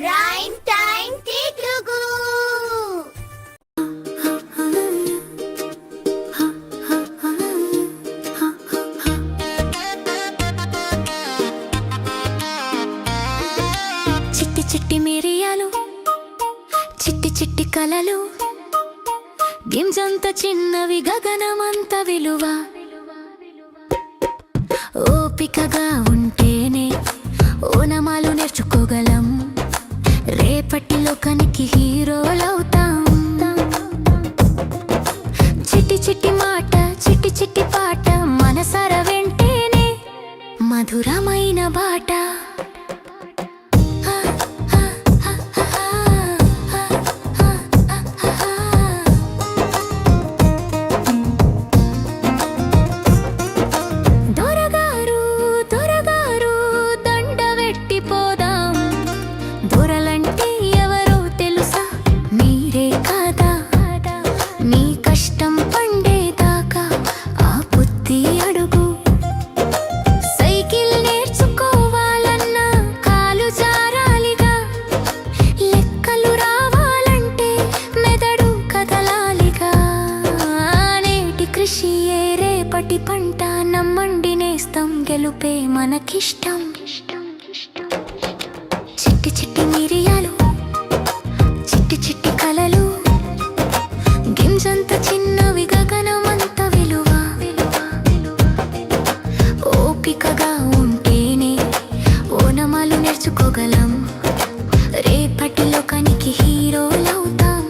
Rhyme time Telugu. చిట్టి చిట్టి మిరియాలు, చిట్టి చిట్టి కలలు, గింజంత చిన్నవి గగనమంత విలువ. ఓపికగా ఉంటేనే ఓనమాలు నేర్చుకోగలం, రేపటి లోకానికి హీరోలవుతాం. చిట్టి చిట్టి మాట, చిట్టి చిట్టి పాట, మనసార వెంటేనే మధురమైన బాట. రేపటి పంట నమ్మండి నేస్తం, గెలుపే మనకిష్టం. చిట్టి చిట్టి మిరియాలు, చిట్టి చిట్టి కలలు, గింజంత చిన్నవి గగనమంత విలువ. ఓపికగా ఉంటేనే ఓనమాలు నేర్చుకోగలం, రేపటి లోకానికి హీరోలవుతాం.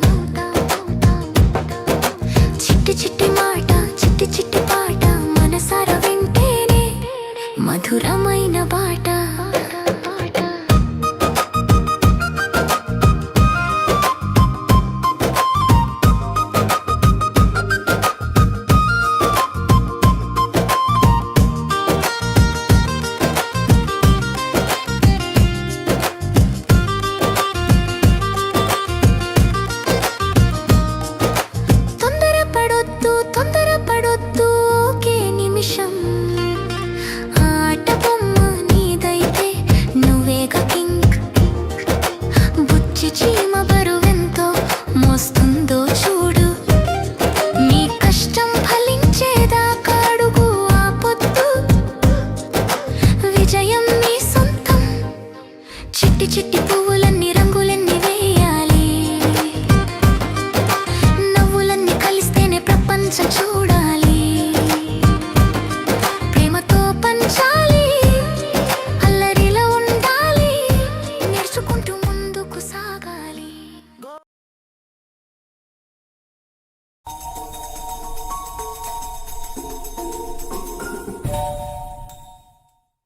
చిట్టి చిట్టి మాట, చిట్టి చిట్టి పాట, మనసార వింటేనే మధురమైన బాట. చీమ బరువెంతో మోస్తుందో చూడు, నీ కష్టం ఫలించేదాకా అడుగు ఆపొద్దు, విజయం నీ సొంతం. చిట్టి చిట్టి పువ్వుల